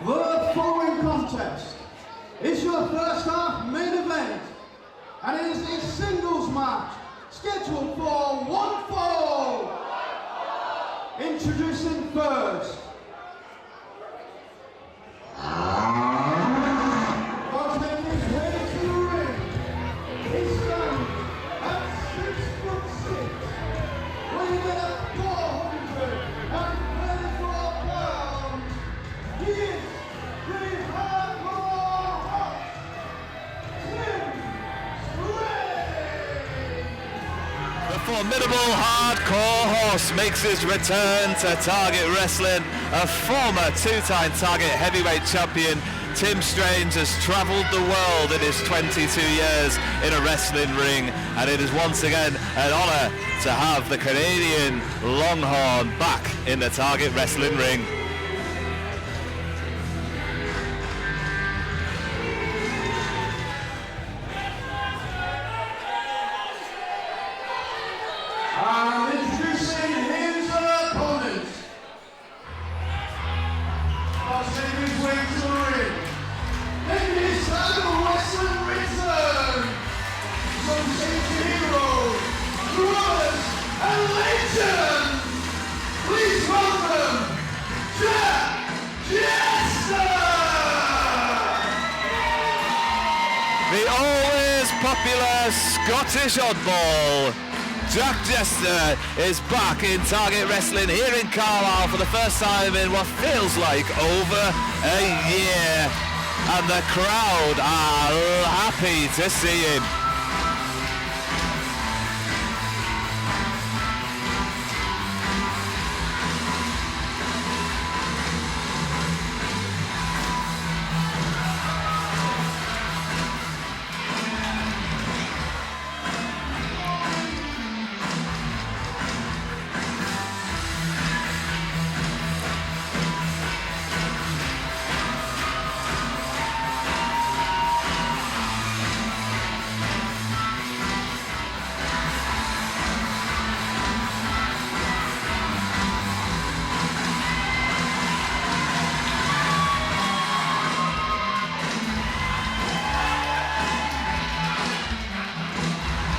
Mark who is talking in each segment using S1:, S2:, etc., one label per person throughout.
S1: The following contest is your first half main event, and it is a singles match scheduled for one fall. Introducing first, making his way to the ring. He stands at 6'6", weighing in at 434 pounds. He is the hardcore Tim Strange.
S2: The formidable hardcore horse makes his return to Target Wrestling. A former two-time Target heavyweight champion, Tim Strange has travelled the world in his 22 years in a wrestling ring, and it is once again an honour to have the Canadian Longhorn back in the Target Wrestling ring.
S1: And introducing his opponent, making his way to the ring, making his Target Wrestling return, some safety heroes, brothers, and legends. Please welcome Jester!
S2: The always popular Scottish oddball, Jack Jester, is back in Target Wrestling here in Carlisle for the first time in what feels like over a year. And the crowd are happy to see him.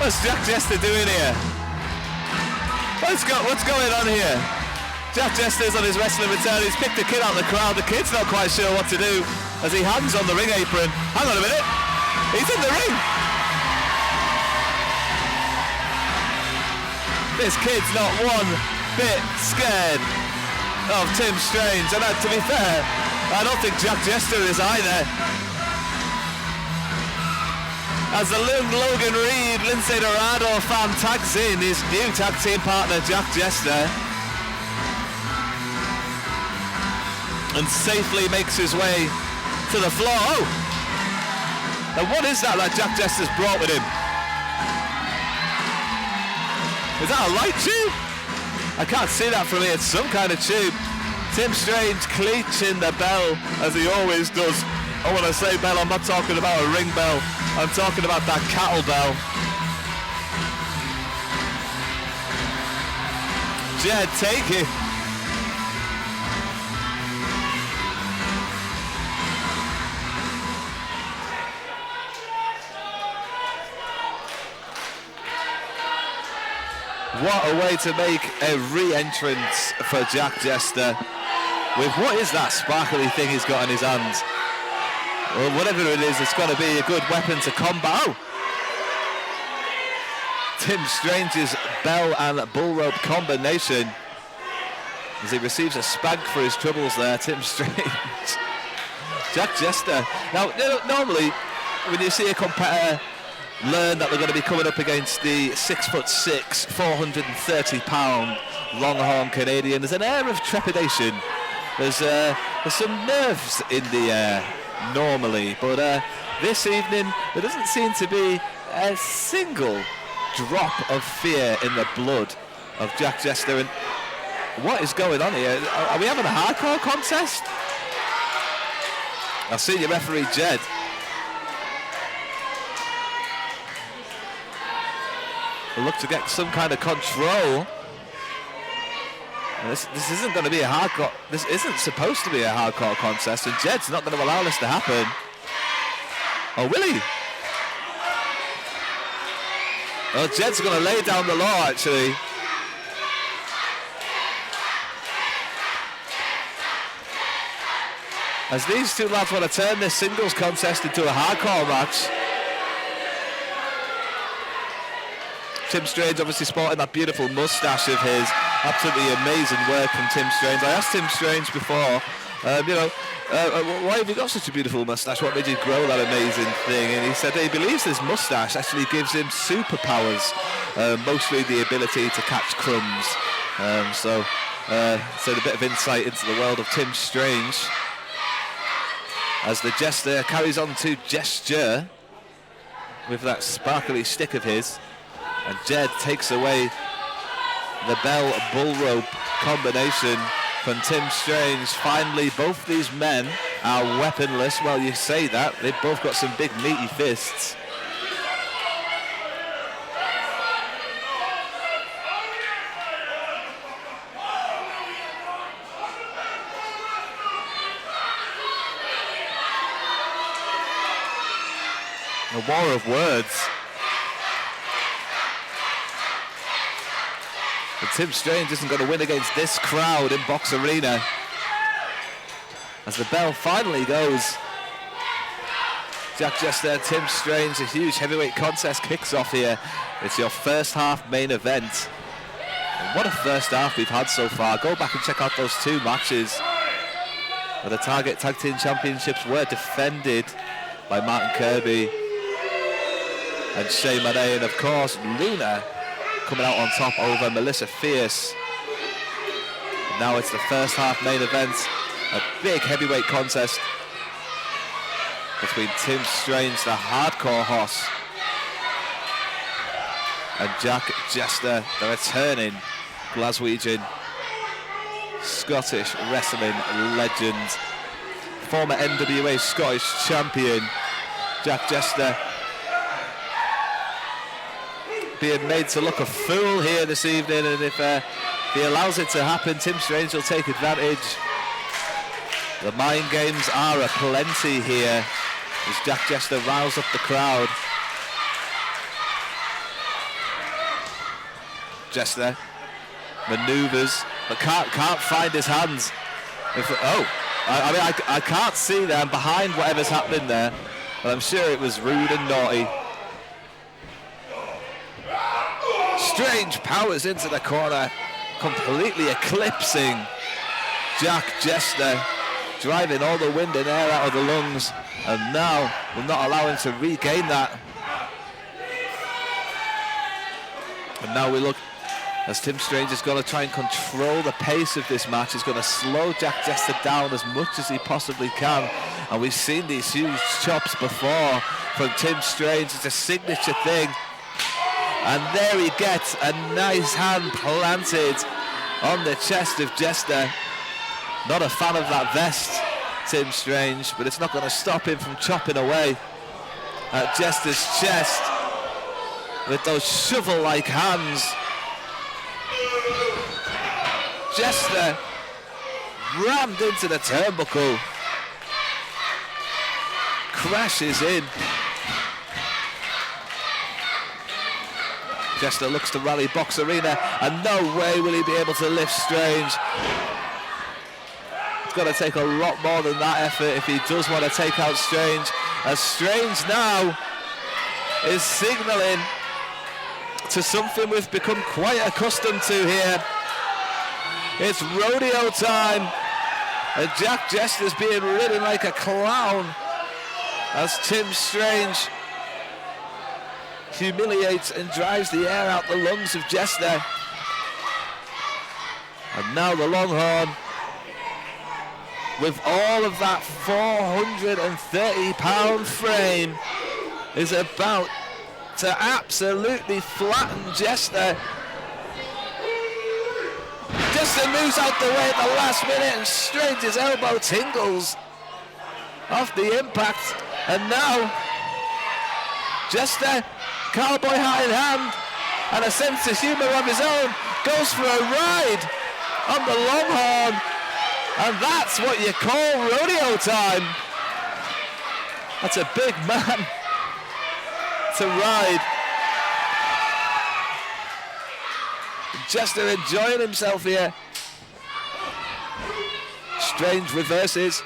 S2: What's Jack Jester doing here? What's going on here? Jack Jester's on his wrestling return. He's picked a kid out of the crowd. The kid's not quite sure what to do as he hangs on the ring apron. Hang on a minute. He's in the ring. This kid's not one bit scared of Tim Strange. And to be fair, I don't think Jack Jester is either. As the Logan Reed, Lindsay Dorado fan tags in his new tag team partner Jack Jester and safely makes his way to the floor. Oh! And what is that Jack Jester's brought with him? Is that a light tube? I can't see that from here. It's some kind of tube. Tim Strange cleaching the bell as he always does. Oh, when I say bell, I'm not talking about a ring bell. I'm talking about that cattle bell. Jed, take it. What a way to make a re-entrance for Jack Jester with what is that sparkly thing he's got in his hands? Well, whatever it is, it's got to be a good weapon to combat. Oh! Tim Strange's bell and bull rope combination as he receives a spank for his troubles there, Tim Strange. Jack Jester. Now, normally, when you see a competitor learn that they're going to be coming up against the 6'6", 430-pound Longhorn Canadian, there's an air of trepidation. There's some nerves in the air. Normally, but this evening there doesn't seem to be a single drop of fear in the blood of Jack Jester. And what is going on here? Are we having a hardcore contest? Our senior referee Jed will look to get some kind of control This isn't going to be a hardcore. This isn't supposed to be a hardcore contest, and Jed's not going to allow this to happen. Oh, will he? Oh, Jed's going to lay down the law, actually. As these two lads want to turn this singles contest into a hardcore match. Tim Strange obviously sporting that beautiful moustache of his. Absolutely amazing work from Tim Strange. I asked Tim Strange before, why have you got such a beautiful moustache? What made you grow that amazing thing? And he said he believes this moustache actually gives him superpowers, mostly the ability to catch crumbs. So a bit of insight into the world of Tim Strange. As the Jester carries on to gesture with that sparkly stick of his. And Jed takes away the bell bull rope combination from Tim Strange. Finally, both these men are weaponless. Well, you say that. They've both got some big meaty fists. A war of words. But Tim Strange isn't going to win against this crowd in Box Arena. As the bell finally goes. Jack Jester, Tim Strange, a huge heavyweight contest kicks off here. It's your first half main event. And what a first half we've had so far. Go back and check out those two matches where the Target Tag Team Championships were defended by Martin Kirby and Shay Monet, and of course Luna coming out on top over Melissa Fierce. And now it's the first half main event, a big heavyweight contest between Tim Strange, the hardcore horse, and Jack Jester, the returning Glaswegian Scottish wrestling legend, former NWA Scottish champion. Jack Jester being made to look a fool here this evening, and if he allows it to happen, Tim Strange will take advantage. The mind games are aplenty here as Jack Jester riles up the crowd. Jester manoeuvres, but can't find his hands. I can't see them behind whatever's happening there, but I'm sure it was rude and naughty. Strange powers into the corner, completely eclipsing Jack Jester, driving all the wind and air out of the lungs, and now will not allow him to regain that. And now we look as Tim Strange is going to try and control the pace of this match. He's going to slow Jack Jester down as much as he possibly can. And we've seen these huge chops before from Tim Strange. It's a signature thing. And there he gets a nice hand planted on the chest of Jester. Not a fan of that vest, Tim Strange, but it's not going to stop him from chopping away at Jester's chest with those shovel-like hands. Jester rammed into the turnbuckle, crashes in. Jester looks to rally Box Arena, and no way will he be able to lift Strange. It's got to take a lot more than that effort if he does want to take out Strange, as Strange now is signalling to something we've become quite accustomed to here. It's rodeo time, and Jack Jester's being ridden like a clown as Tim Strange humiliates and drives the air out the lungs of Jester. And now the Longhorn, with all of that 430-pound frame, is about to absolutely flatten Jester. Jester moves out the way at the last minute, and Strange's elbow tingles off the impact. And now Jester, cowboy hat in hand and a sense of humour of his own, goes for a ride on the Longhorn. And that's what you call rodeo time. That's a big man to ride. Jester enjoying himself here. Strange reverses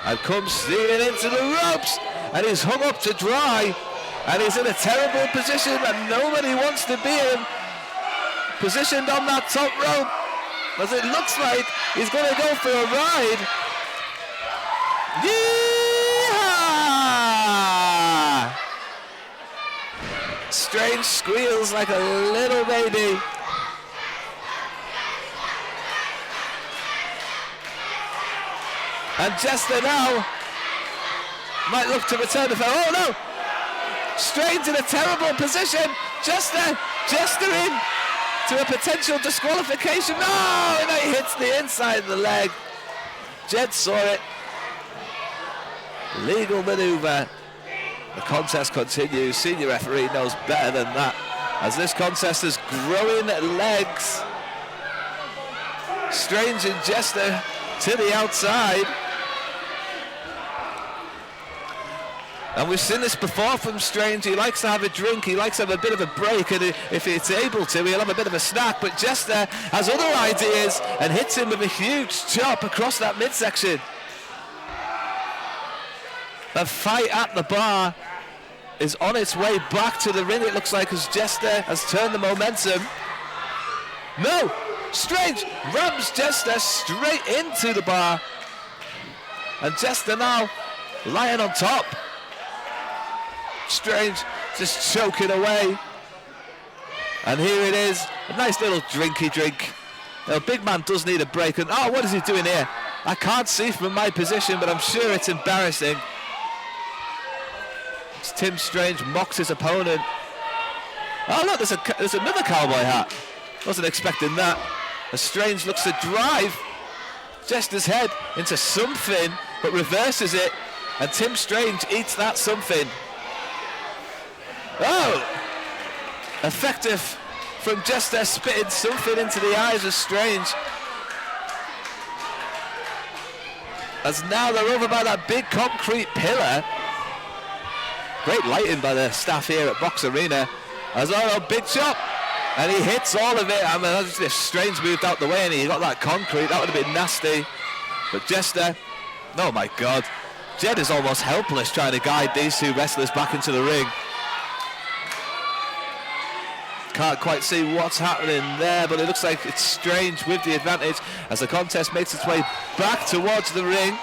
S2: and comes stealing into the ropes, and he's hung up to dry, and he's in a terrible position that nobody wants to be in. Positioned on that top rope, as it looks like he's going to go for a ride. Yeehaw! Strange squeals like a little baby. And Jester now might look to return the foul. Oh no! Strange in a terrible position. Jester in to a potential disqualification. No! And it hits the inside of the leg. Jed saw it. Legal maneuver. The contest continues. Senior referee knows better than that, as this contest is growing legs. Strange and Jester to the outside. And we've seen this before from Strange. He likes to have a drink, he likes to have a bit of a break, and if he's able to, he'll have a bit of a snack. But Jester has other ideas and hits him with a huge chop across that midsection. The fight at the bar is on its way back to the ring, it looks like, as Jester has turned the momentum. No! Strange rams Jester straight into the bar. And Jester now lying on top. Strange just choking away. And here it is, a nice little drinky drink. Now, big man does need a break. And oh, what is he doing here? I can't see from my position, but I'm sure it's embarrassing. As Tim Strange mocks his opponent. Oh look, there's another cowboy hat. Wasn't expecting that. As Strange looks to drive Jester's head into something, but reverses it, and Tim Strange eats that something. Oh! Effective from Jester, spitting something into the eyes of Strange. As now they're over by that big concrete pillar. Great lighting by the staff here at Box Arena. As oh, big chop, and he hits all of it. I mean, if Strange moved out the way and he got that concrete, that would have been nasty. But Jester, oh my God, Jed is almost helpless trying to guide these two wrestlers back into the ring. Can't quite see what's happening there, but it looks like it's Strange with the advantage as the contest makes its way back towards the ring.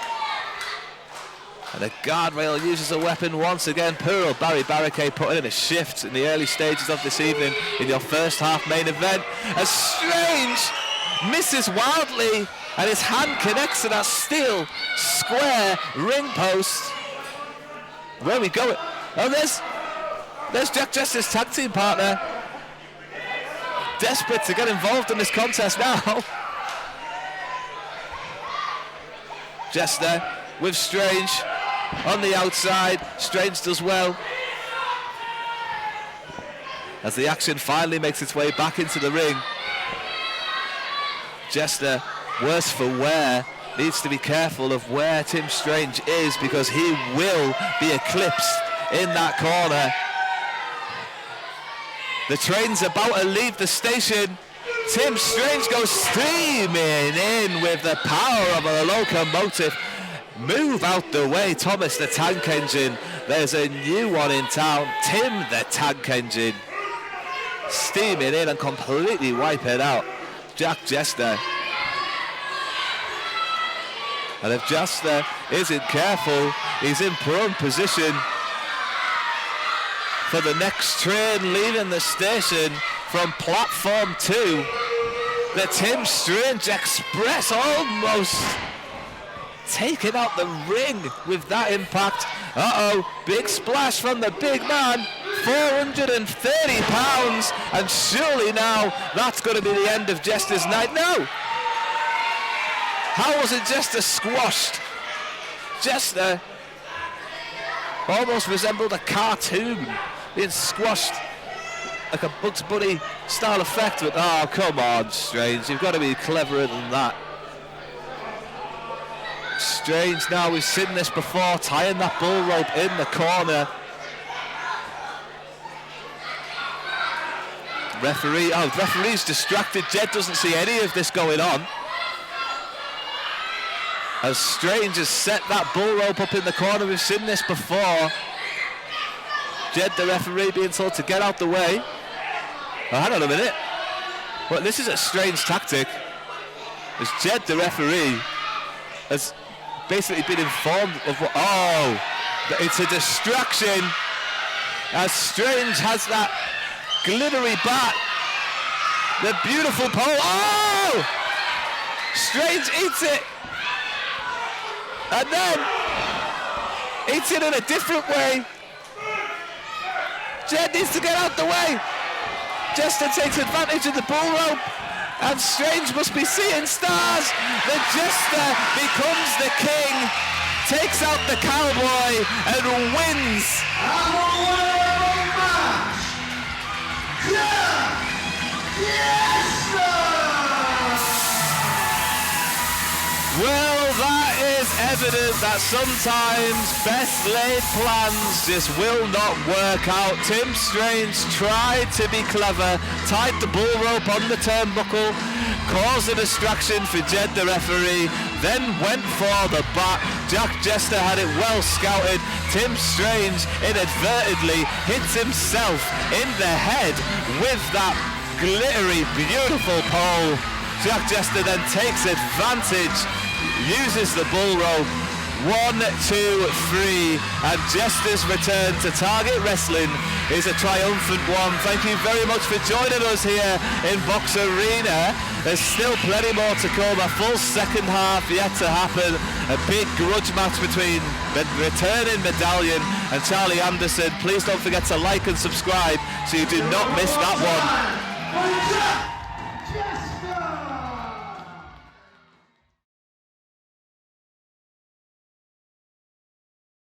S2: And the guardrail uses a weapon once again. Poor old Barry Barricade putting in a shift in the early stages of this evening in your first half main event. As Strange misses wildly and his hand connects to that steel square ring post. Where are we going? Oh, there's Jack Jester's tag team partner. Desperate to get involved in this contest now. Jester with Strange on the outside. Strange does well. As the action finally makes its way back into the ring. Jester, worse for wear, needs to be careful of where Tim Strange is, because he will be eclipsed in that corner. The train's about to leave the station. Tim Strange goes steaming in with the power of a locomotive. Move out the way, Thomas the Tank Engine. There's a new one in town, Tim the Tank Engine. Steaming in and completely wiping out Jack Jester. And if Jester isn't careful, he's in prone position for the next train leaving the station from platform 2. The Tim Strange Express almost taking out the ring with that impact. Uh-oh, big splash from the big man, 430 pounds, and surely now that's going to be the end of Jester's night. No! How was it Jester squashed? Jester almost resembled a cartoon being squashed like a Bugs Bunny style effect, but oh, come on, Strange, you've got to be cleverer than that. Strange now, we've seen this before, tying that bull rope in the corner. Referee's distracted. Jed doesn't see any of this going on. As Strange has set that bull rope up in the corner, we've seen this before. Jed, the referee, being told to get out the way. Oh, hang on a minute. Well, this is a strange tactic. As Jed, the referee, has basically been informed of what... Oh, it's a distraction. As Strange has that glittery bat. The beautiful pole. Oh! Strange eats it. And then eats it in a different way. Jed needs to get out the way. Jester takes advantage of the bull rope. And Strange must be seeing stars. The Jester becomes the king, takes out the cowboy and wins.
S1: And the winner of the match, Jester!
S2: Well, that is evident that sometimes best laid plans just will not work out. Tim Strange tried to be clever, tied the bull rope on the turnbuckle, caused a distraction for Jed the referee, then went for the bat. Jack Jester had it well scouted. Tim Strange inadvertently hits himself in the head with that glittery, beautiful pole. Jack Jester then takes advantage, uses the bull rope. 1, 2, 3, and Jester's return to Target Wrestling is a triumphant one. Thank you very much for joining us here in Box Arena. There's still plenty more to come. A full second half yet to happen. A big grudge match between the returning Medallion and Charlie Anderson. Please don't forget to like and subscribe so you do not miss that one.